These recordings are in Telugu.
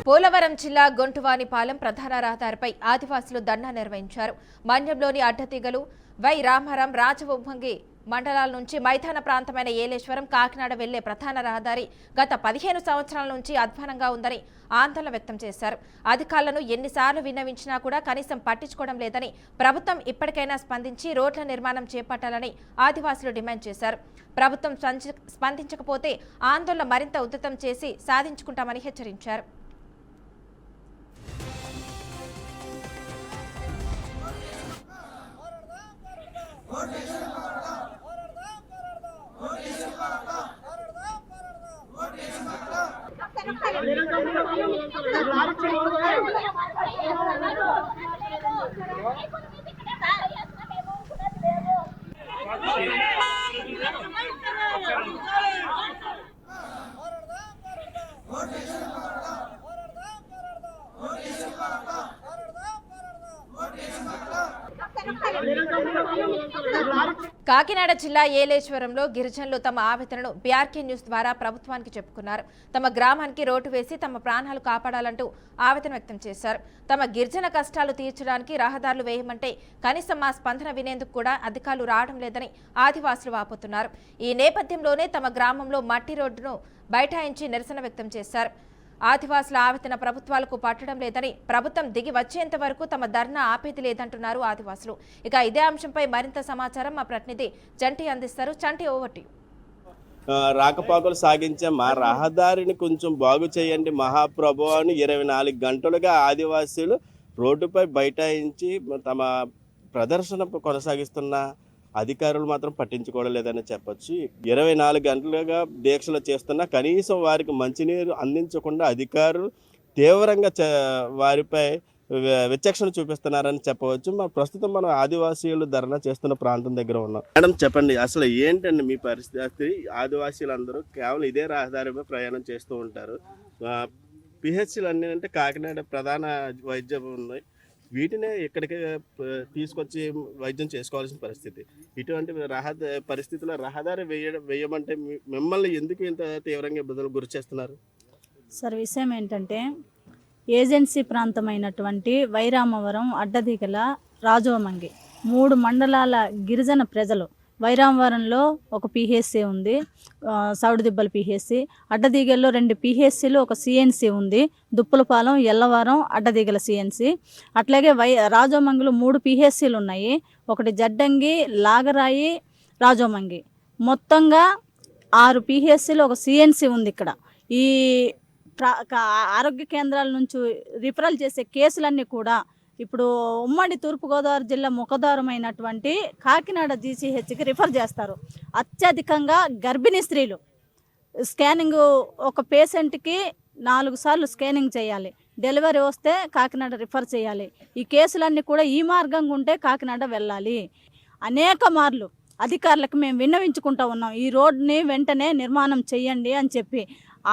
పోలవరం జిల్లా గొంటువానిపాలెం ప్రధాన రహదారిపై ఆదివాసులు ధర్నా నిర్వహించారు. మన్యంలోని అడ్డతీగలు వై రామారం రాజవొంగి మండలాల నుంచి మైదాన ప్రాంతమైన ఏలేశ్వరం కాకినాడ వెళ్లే ప్రధాన రహదారి గత 15 సంవత్సరాల నుంచి అధ్వానంగా ఉందని ఆందోళన వ్యక్తం చేశారు. అధికారులను ఎన్నిసార్లు విన్నవించినా కూడా కనీసం పట్టించుకోవడం లేదని, ప్రభుత్వం ఇప్పటికైనా స్పందించి రోడ్ల నిర్మాణం చేపట్టాలని ఆదివాసులు డిమాండ్ చేశారు. ప్రభుత్వం స్పందించకపోతే ఆందోళన మరింత ఉధృతం చేసి సాధించుకుంటామని హెచ్చరించారు. కాకినాడ జిల్లా ఏలేశ్వరంలో గిరిజనులు తమ ఆవేదనను బీఆర్కే న్యూస్ ద్వారా ప్రభుత్వానికి చెప్పుకున్నారు. తమ గ్రామానికి రోడ్డు వేసి తమ ప్రాణాలు కాపాడాలంటూ ఆవేదన వ్యక్తం చేశారు. తమ గిరిజన కష్టాలు తీర్చడానికి రహదారులు వేయమంటే కనీసం మా స్పందన వినేందుకు కూడా అధికారులు రావడం లేదని ఆదివాసులు వాపోతున్నారు. ఈ నేపథ్యంలోనే తమ గ్రామంలో మట్టి రోడ్డును బైఠాయించి నిరసన వ్యక్తం చేశారు. ఆదివాసుల ఆవేదన ప్రభుత్వాలకు పట్టడం లేదని, ప్రభుత్వం దిగి వచ్చేంత వరకు తమ ధర్నా ఆపేది లేదంటున్నారు ఆదివాసులు. ఇక ఇదే అంశంపై మరింత సమాచారం మా ప్రతినిధి చంటి అందిస్తారు. చంటి, ఓవర్ టు యు. రాకపోకలు సాగించే మా రహదారిని కొంచెం బాగు చేయండి మహాప్రభు అని 24 గంటలుగా ఆదివాసీలు రోడ్డుపై బైఠాయించి తమ ప్రదర్శన కొనసాగిస్తున్న అధికారులు మాత్రం పట్టించుకోవడం లేదని చెప్పొచ్చు. 24 గంటలుగా దీక్షలు చేస్తున్నా కనీసం వారికి మంచినీరు అందించకుండా అధికారులు తీవ్రంగా వారిపై విచక్షణ చూపిస్తున్నారని చెప్పవచ్చు. ప్రస్తుతం మనం ఆదివాసీలు ధర్నా చేస్తున్న ప్రాంతం దగ్గర ఉన్నాం. మేడం, చెప్పండి, అసలు ఏంటండి మీ పరిస్థితి? ఆదివాసీలందరూ కేవలం ఇదే రహదారిపై ప్రయాణం చేస్తూ ఉంటారు. పిహెచ్సీలు అన్నీ అంటే కాకినాడ ప్రధాన వైద్యం ఉంది, వీటినే ఇక్కడికి తీసుకొచ్చి వైద్యం చేసుకోవాల్సిన పరిస్థితి. ఇటువంటి పరిస్థితుల్లో రహదారి వేయమంటే మిమ్మల్ని ఎందుకు ఇంత తీవ్రంగా ఇబ్బందులు గురి చేస్తున్నారు? సార్, విషయం ఏంటంటే ఏజెన్సీ ప్రాంతమైనటువంటి వైరామవరం, అడ్డదిగల, రాజవొంగి 3 మండలాల గిరిజన ప్రజలు, వైరామవరంలో ఒక పిహెచ్సి ఉంది, సౌడిదిబ్బల పిహెచ్సి, అడ్డదిగల్లో 2 పిహెచ్సిలు, ఒక సిఎన్సి ఉంది, దుప్పులపాలెం, ఎల్లవరం, అడ్డదిగల సిఎన్సి. అట్లాగే రాజవొంగిలో 3 పిహెచ్సిలు ఉన్నాయి, ఒకటి జడ్డంగి, లాగరాయి, రాజవొంగి. మొత్తంగా 6 పిహెచ్సిలు, ఒక సిఎన్సి ఉంది. ఇక్కడ ఈ ఆరోగ్య కేంద్రాల నుంచి రిఫరల్ చేసే కేసులన్నీ కూడా ఇప్పుడు ఉమ్మడి తూర్పుగోదావరి జిల్లా ముఖద్వారమైనటువంటి కాకినాడ జీసీహెచ్కి రిఫర్ చేస్తారు. అత్యధికంగా గర్భిణీ స్త్రీలు స్కానింగ్, ఒక పేషెంట్కి 4 సార్లు స్కానింగ్ చేయాలి, డెలివరీ వస్తే కాకినాడ రిఫర్ చేయాలి. ఈ కేసులన్నీ కూడా ఈ మార్గంగా ఉంటే కాకినాడ వెళ్ళాలి. అనేక మార్లు అధికారులకు మేము విన్నవించుకుంటూ ఉన్నాం, ఈ రోడ్ని వెంటనే నిర్మాణం చేయండి అని చెప్పి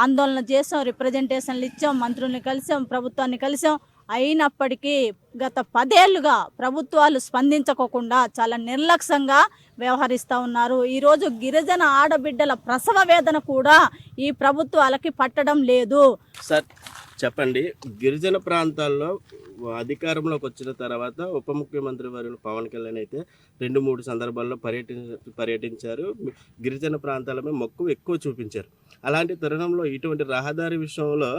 ఆందోళన చేసాం, రిప్రజెంటేషన్లు ఇచ్చాం, మంత్రుల్ని కలిసాం, ప్రభుత్వాన్ని కలిసాం. అయినప్పటికీ గత 10 ఏళ్లుగా ప్రభుత్వాలు స్పందించకోకుండా చాలా నిర్లక్ష్యంగా వ్యవహరిస్తూ ఉన్నారు. ఈరోజు గిరిజన ఆడబిడ్డల ప్రసవ వేదన కూడా ఈ ప్రభుత్వాలకి పట్టడం లేదు. సార్, చెప్పండి, గిరిజన ప్రాంతాల్లో అధికారంలోకి వచ్చిన తర్వాత ఉప ముఖ్యమంత్రి వర్యులు పవన్ కళ్యాణ్ అయితే 2-3 సందర్భాల్లో పర్యటించారు. గిరిజన ప్రాంతాలపై మక్కువ ఎక్కువ చూపించారు. అలాంటి తరుణంలో ఇటువంటి రహదారి విషయంలో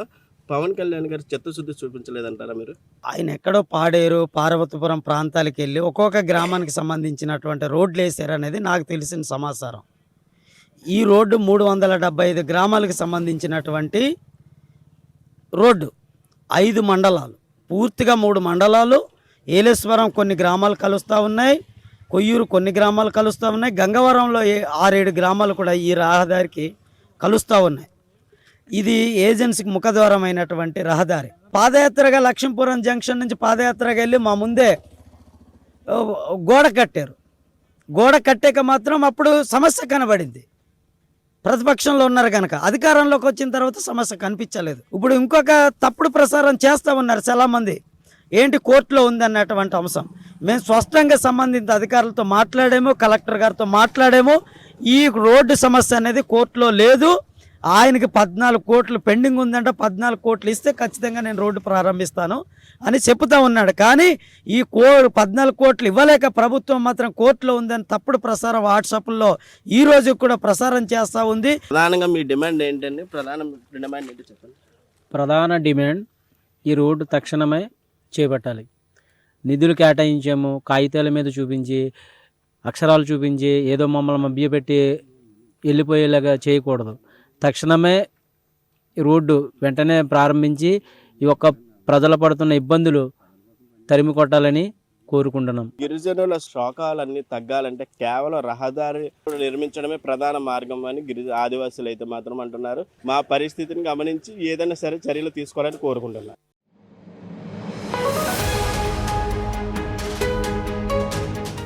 పవన్ కళ్యాణ్ గారు చిత్తశుద్ధి చూపించలేదంటారా మీరు? ఆయన ఎక్కడో పాడేరు, పార్వతీపురం ప్రాంతాలకు వెళ్ళి ఒక్కొక్క గ్రామానికి సంబంధించినటువంటి రోడ్లు వేసారు అనేది నాకు తెలిసిన సమాచారం. ఈ రోడ్డు 375 గ్రామాలకు సంబంధించినటువంటి రోడ్డు, 5 మండలాలు, పూర్తిగా 3 మండలాలు. ఏలేశ్వరం కొన్ని గ్రామాలు కలుస్తూ ఉన్నాయి, కొయ్యూరు కొన్ని గ్రామాలు కలుస్తూ ఉన్నాయి, గంగవరంలో 6-7 గ్రామాలు కూడా ఈ రహదారికి కలుస్తూ ఉన్నాయి. ఇది ఏజెన్సీకి ముఖద్వారమైనటువంటి రహదారి. పాదయాత్రగా లక్ష్మీపురం జంక్షన్ నుంచి పాదయాత్రగా వెళ్ళి మా ముందే గోడ కట్టారు. గోడ కట్టాక మాత్రం అప్పుడు సమస్య కనబడింది. ప్రతిపక్షంలో ఉన్నారు కనుక, అధికారంలోకి వచ్చిన తర్వాత సమస్య కనిపించలేదు. ఇప్పుడు ఇంకొక తప్పుడు ప్రసారం చేస్తూ ఉన్నారు చాలామంది, ఏంటి కోర్టులో ఉందన్నటువంటి అంశం. మేము స్పష్టంగా సంబంధిత అధికారులతో మాట్లాడాము, కలెక్టర్ గారితో మాట్లాడాము. ఈ రోడ్డు సమస్య అనేది కోర్టులో లేదు, ఆయనకి 14 కోట్లు పెండింగ్ ఉందంట, 14 కోట్లు ఇస్తే ఖచ్చితంగా నేను రోడ్డు ప్రారంభిస్తాను అని చెప్తా ఉన్నాడు. కానీ ఈ 14 కోట్లు ఇవ్వలేక ప్రభుత్వం మాత్రం కోర్టులో ఉందని తప్పుడు ప్రసారం వాట్సాప్లో ఈ రోజు కూడా ప్రసారం చేస్తూ ఉంది. ప్రధానంగా మీ డిమాండ్ ఏంటండి? ప్రధాన డిమాండ్ ఏంటి చెప్పండి. ప్రధాన డిమాండ్ ఈ రోడ్డు తక్షణమే చేపట్టాలి. నిధులు కేటాయించాము, కాగితాల మీద చూపించి, అక్షరాలు చూపించి ఏదో మమ్మల్ని మభ్యపెట్టి వెళ్ళిపోయేలాగా చేయకూడదు. తక్షణమే ఈ రోడ్డు వెంటనే ప్రారంభించి ఈ యొక్క ప్రజలు పడుతున్న ఇబ్బందులు తరిమి కొట్టాలని కోరుకుంటున్నాం. గిరిజనుల శోకాలన్నీ తగ్గాలంటే కేవలం రహదారి నిర్మించడమే ప్రధాన మార్గం అని ఆదివాసులు అయితే మాత్రం అంటున్నారు. మా పరిస్థితిని గమనించి ఏదైనా సరే చర్యలు తీసుకోవాలని కోరుకుంటున్నారు.